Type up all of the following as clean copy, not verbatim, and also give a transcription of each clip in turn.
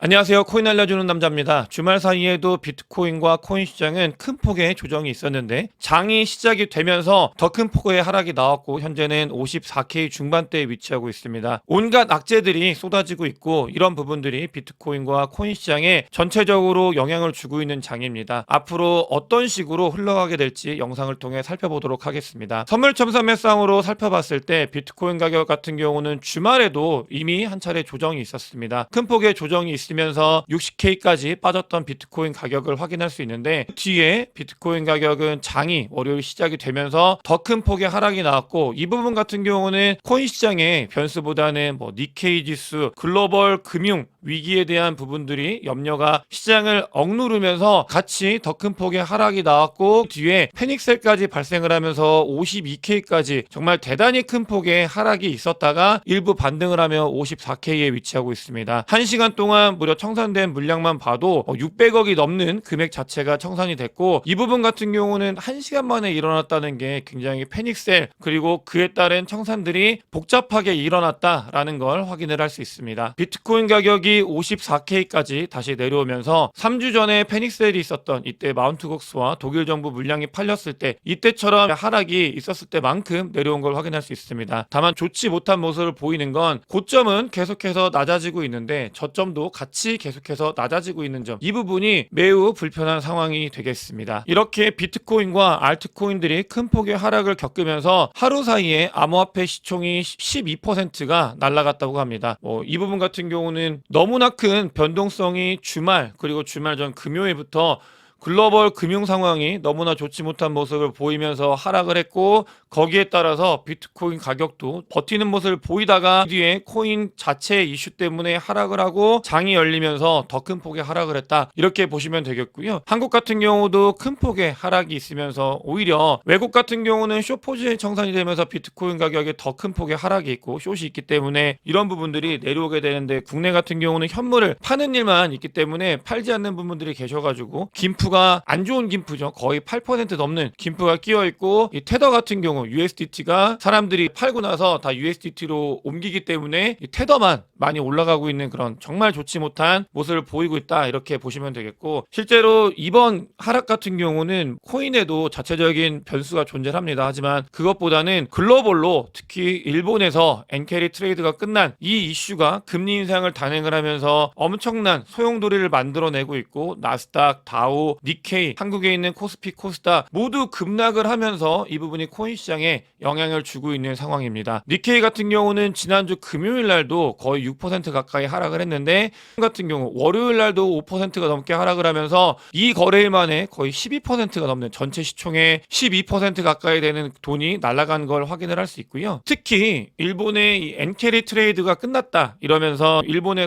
안녕하세요. 코인 알려주는 남자입니다. 주말 사이에도 비트코인과 코인 시장은 큰 폭의 조정이 있었는데 장이 시작이 되면서 더 큰 폭의 하락이 나왔고 현재는 54K 중반대에 위치하고 있습니다. 온갖 악재들이 쏟아지고 있고 이런 부분들이 비트코인과 코인 시장에 전체적으로 영향을 주고 있는 장입니다. 앞으로 어떤 식으로 흘러가게 될지 영상을 통해 살펴보도록 하겠습니다. 선물점검매상으로 살펴봤을 때 비트코인 가격 같은 경우는 주말에도 이미 한 차례 조정이 있었습니다. 큰 폭의 조정이 있으면서 60K까지 빠졌던 비트코인 가격을 확인할 수 있는데 뒤에 비트코인 가격은 장이 월요일 시작이 되면서 더 큰 폭의 하락이 나왔고 이 부분 같은 경우는 코인 시장의 변수보다는 니케이 지수, 글로벌 금융 위기에 대한 부분들이 염려가 시장을 억누르면서 같이 더 큰 폭의 하락이 나왔고 뒤에 패닉셀까지 발생을 하면서 52K까지 정말 대단히 큰 폭의 하락이 있었다가 일부 반등을 하며 54K에 위치하고 있습니다. 1시간 동안 무려 청산된 물량만 봐도 600억이 넘는 금액 자체가 청산이 됐고 이 부분 같은 경우는 1시간 만에 일어났다는 게 굉장히 패닉셀 그리고 그에 따른 청산들이 복잡하게 일어났다라는 걸 확인을 할 수 있습니다. 비트코인 가격이 54K까지 다시 내려오면서 3주 전에 패닉셀이 있었던 이때 마운트곡스와 독일 정부 물량이 팔렸을 때 이때처럼 하락이 있었을 때만큼 내려온 걸 확인할 수 있습니다. 다만 좋지 못한 모습을 보이는 건 고점은 계속해서 낮아지고 있는데 저점도 같이 계속해서 낮아지고 있는 점, 이 부분이 매우 불편한 상황이 되겠습니다. 이렇게 비트코인과 알트코인들이 큰 폭의 하락을 겪으면서 하루 사이에 암호화폐 시총이 12%가 날아갔다고 합니다. 이 부분 같은 경우는 너무나 큰 변동성이 주말 그리고 주말 전 금요일부터 글로벌 금융 상황이 너무나 좋지 못한 모습을 보이면서 하락을 했고 거기에 따라서 비트코인 가격도 버티는 모습을 보이다가 뒤에 코인 자체 이슈 때문에 하락을 하고 장이 열리면서 더 큰 폭의 하락을 했다, 이렇게 보시면 되겠고요. 한국 같은 경우도 큰 폭의 하락이 있으면서 오히려 외국 같은 경우는 숏 포지션이 청산이 되면서 비트코인 가격에 더 큰 폭의 하락이 있고 숏이 있기 때문에 이런 부분들이 내려오게 되는데 국내 같은 경우는 현물을 파는 일만 있기 때문에 팔지 않는 부분들이 계셔가지고 김프가 안 좋은 김프죠. 거의 8% 넘는 김프가 끼어 있고 이 테더 같은 경우 USDT가 사람들이 팔고 나서 다 USDT로 옮기기 때문에 이 테더만 많이 올라가고 있는 그런 정말 좋지 못한 모습을 보이고 있다, 이렇게 보시면 되겠고 실제로 이번 하락 같은 경우는 코인에도 자체적인 변수가 존재합니다. 하지만 그것보다는 글로벌로 특히 일본에서 엔캐리 트레이드가 끝난 이 이슈가 금리 인상을 단행을 하면서 엄청난 소용돌이를 만들어내고 있고 나스닥, 다우, 니케이, 한국에 있는 코스피, 코스닥 모두 급락을 하면서 이 부분이 코인 시장에 영향을 주고 있는 상황입니다. 니케이 같은 경우는 지난주 금요일 날도 거의 6% 가까이 하락을 했는데 같은 경우 월요일 날도 5%가 넘게 하락을 하면서 이 거래일 만에 거의 12%가 넘는 전체 시총의 12% 가까이 되는 돈이 날아간 걸 확인을 할 수 있고요. 특히 일본의 이 엔캐리 트레이드가 끝났다 이러면서 일본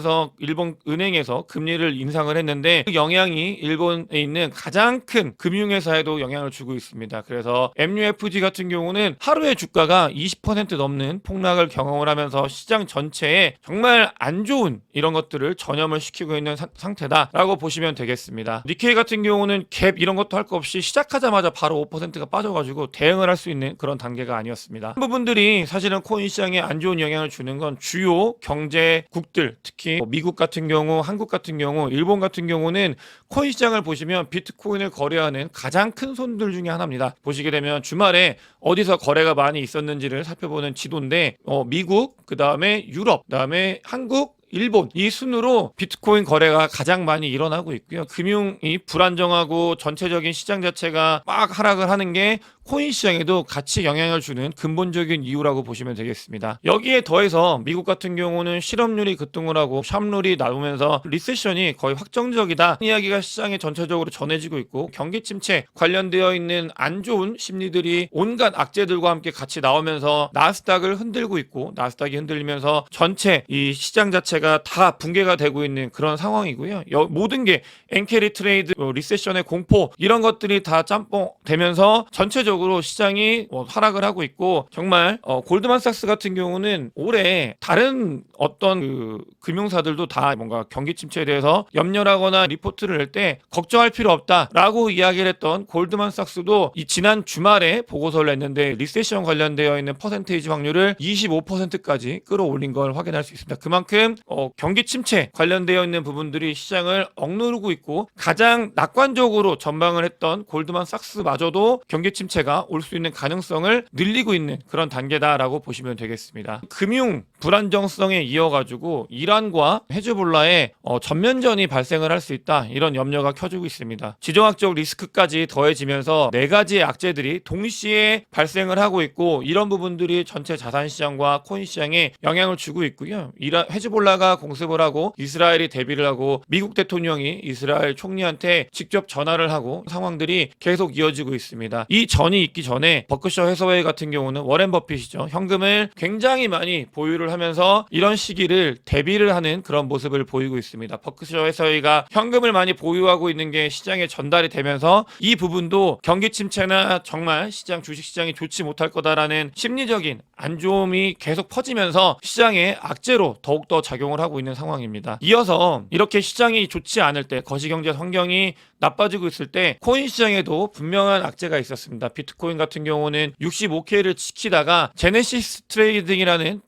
은행에서 금리를 인상을 했는데 그 영향이 일본에 있는 가장 큰 금융회사에도 영향을 주고 있습니다. 그래서 MUFG 같은 경우는 하루의 주가가 20% 넘는 폭락을 경험을 하면서 시장 전체에 정말 안 좋은 이런 것들을 전염을 시키고 있는 상태다라고 보시면 되겠습니다. 니케이 같은 경우는 갭 이런 것도 할 거 없이 시작하자마자 바로 5%가 빠져가지고 대응을 할 수 있는 그런 단계가 아니었습니다. 부분들이 사실은 코인 시장에 안 좋은 영향을 주는 건 주요 경제국들, 특히 미국 같은 경우, 한국 같은 경우, 일본 같은 경우는 코인 시장을 보시면 비트코인을 거래하는 가장 큰 손들 중에 하나입니다. 보시게 되면 주말에 어디서 거래가 많이 있었는지를 살펴보는 지도인데 미국, 그 다음에 유럽, 그 다음에 한국, 일본, 이 순으로 비트코인 거래가 가장 많이 일어나고 있고요. 금융이 불안정하고 전체적인 시장 자체가 막 하락을 하는 게 코인 시장에도 같이 영향을 주는 근본적인 이유라고 보시면 되겠습니다. 여기에 더해서 미국 같은 경우는 실업률이 급등을 하고 샵룰이 나오면서 리세션이 거의 확정적이다 이야기가 시장에 전체적으로 전해지고 있고 경기 침체 관련되어 있는 안 좋은 심리들이 온갖 악재들과 함께 같이 나오면서 나스닥을 흔들고 있고 나스닥이 흔들리면서 전체 이 시장 자체가 다 붕괴가 되고 있는 그런 상황이고요. 모든 게 엔캐리 트레이드, 리세션의 공포 이런 것들이 다 짬뽕 되면서 전체적으로 전체적으로 시장이 하락을 하고 있고, 정말 골드만삭스 같은 경우는 올해 다른 어떤 그 금융사들도 다 뭔가 경기 침체에 대해서 염려하거나 리포트를 낼 때 걱정할 필요 없다라고 이야기를 했던 골드만삭스도 이 지난 주말에 보고서를 냈는데 리세션 관련되어 있는 퍼센테이지 확률을 25%까지 끌어올린 걸 확인할 수 있습니다. 그만큼 경기 침체 관련되어 있는 부분들이 시장을 억누르고 있고, 가장 낙관적으로 전망을 했던 골드만삭스마저도 경기 침체가 올 수 있는 가능성을 늘리고 있는 그런 단계다라고 보시면 되겠습니다. 금융 불안정성에 이어가지고 이란과 헤즈볼라의 전면전이 발생을 할 수 있다, 이런 염려가 켜지고 있습니다. 지정학적 리스크까지 더해지면서 네 가지의 악재들이 동시에 발생을 하고 있고, 이런 부분들이 전체 자산시장과 코인시장에 영향을 주고 있고요. 헤즈볼라가 공습을 하고 이스라엘이 대비를 하고 미국 대통령이 이스라엘 총리한테 직접 전화를 하고 상황들이 계속 이어지고 있습니다. 이 전이 있기 전에 버크셔 해서웨이 같은 경우는 워렌 버핏이죠. 현금을 굉장히 많이 보유를 하면서 이런 시기를 대비를 하는 그런 모습을 보이고 있습니다. 버크셔 해서웨이가 현금을 많이 보유하고 있는 게 시장에 전달이 되면서 이 부분도 경기 침체나 정말 주식시장이 좋지 못할 거다라는 심리적인 안 좋음이 계속 퍼지면서 시장에 악재로 더욱더 작용을 하고 있는 상황입니다. 이어서 이렇게 시장이 좋지 않을 때, 거시경제 환경이 나빠지고 있을 때 코인 시장에도 분명한 악재가 있었습니다. 비트코인 같은 경우는 65K를 지키다가 제네시스 트레이딩이라는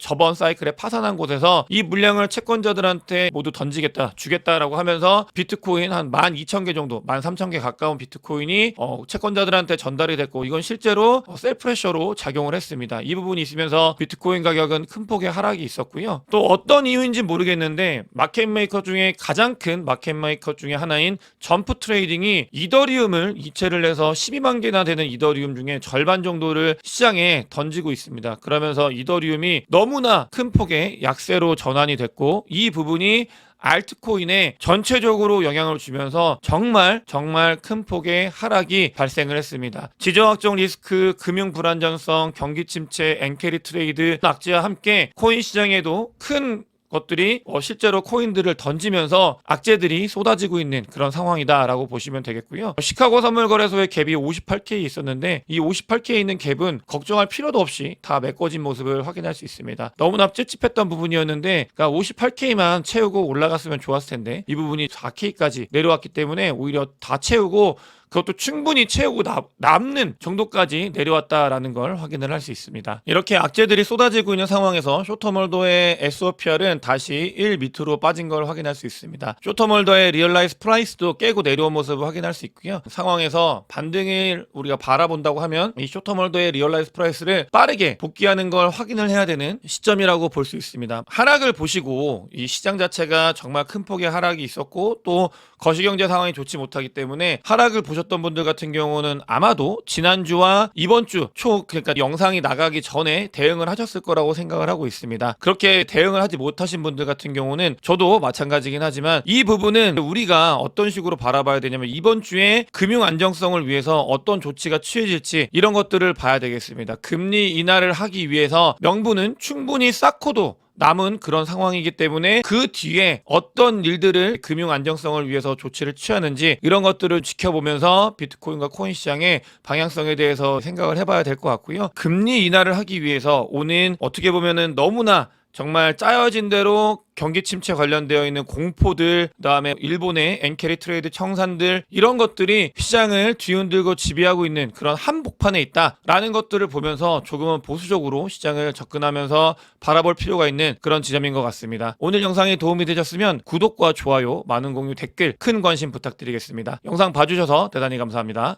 저번 사이클에 파산한 곳에서 이 물량을 채권자들한테 모두 던지겠다, 주겠다라고 하면서 비트코인 한 12,000개 정도, 13,000개 가까운 비트코인이 채권자들한테 전달이 됐고, 이건 실제로 셀프레셔로 작용을 했습니다. 이 부분이 있으면서 비트코인 가격은 큰 폭의 하락이 있었고요. 또 어떤 이유인지 모르겠는데 마켓메이커 중에 가장 큰 마켓메이커 중에 하나인 점프 트레이딩이 이더리움을 이체를 해서 12만 개나 되는 이더리움 중에 절반 정도를 시장에 던지고 있습니다. 그러면서 이더리움이 너무나 큰 폭의 약세로 전환이 됐고, 이 부분이 알트코인에 전체적으로 영향을 주면서 정말 큰 폭의 하락이 발생을 했습니다. 지정학적 리스크, 금융 불안정성, 경기 침체, 엔캐리 트레이드 악재와 함께 코인 시장에도 큰 것들이 실제로 코인들을 던지면서 악재들이 쏟아지고 있는 그런 상황이다라고 보시면 되겠고요. 시카고 선물거래소의 갭이 58K 있었는데 이 58K 있는 갭은 걱정할 필요도 없이 다 메꿔진 모습을 확인할 수 있습니다. 너무나 찝찝했던 부분이었는데, 그러니까 58K만 채우고 올라갔으면 좋았을 텐데 이 부분이 4K까지 내려왔기 때문에 오히려 다 채우고, 그것도 충분히 채우고 남는 정도까지 내려왔다라는 걸 확인을 할 수 있습니다. 이렇게 악재들이 쏟아지고 있는 상황에서 쇼터몰더의 SOPR은 다시 1 밑으로 빠진 걸 확인할 수 있습니다. 쇼터몰더의 리얼라이즈 프라이스도 깨고 내려온 모습을 확인할 수 있고요. 상황에서 반등을 우리가 바라본다고 하면 이 쇼터몰더의 리얼라이즈 프라이스를 빠르게 복귀하는 걸 확인을 해야 되는 시점이라고 볼 수 있습니다. 하락을 보시고 이 시장 자체가 정말 큰 폭의 하락이 있었고, 또 거시경제 상황이 좋지 못하기 때문에 하락을 보셨던 분들 같은 경우는 아마도 지난주와 이번 주 그러니까 영상이 나가기 전에 대응을 하셨을 거라고 생각을 하고 있습니다. 그렇게 대응을 하지 못하신 분들 같은 경우는 저도 마찬가지긴 하지만, 이 부분은 우리가 어떤 식으로 바라봐야 되냐면, 이번 주에 금융 안정성을 위해서 어떤 조치가 취해질지 이런 것들을 봐야 되겠습니다. 금리 인하를 하기 위해서 명분은 충분히 쌓고도 남은 그런 상황이기 때문에 그 뒤에 어떤 일들을 금융 안정성을 위해서 조치를 취하는지 이런 것들을 지켜보면서 비트코인과 코인 시장의 방향성에 대해서 생각을 해봐야 될 것 같고요. 금리 인하를 하기 위해서 오는 어떻게 보면은 너무나 정말 짜여진 대로 경기 침체 관련되어 있는 공포들, 그다음에 일본의 엔캐리 트레이드 청산들, 이런 것들이 시장을 뒤흔들고 지배하고 있는 그런 한복판에 있다라는 것들을 보면서 조금은 보수적으로 시장을 접근하면서 바라볼 필요가 있는 그런 지점인 것 같습니다. 오늘 영상이 도움이 되셨으면 구독과 좋아요, 많은 공유, 댓글, 큰 관심 부탁드리겠습니다. 영상 봐주셔서 대단히 감사합니다.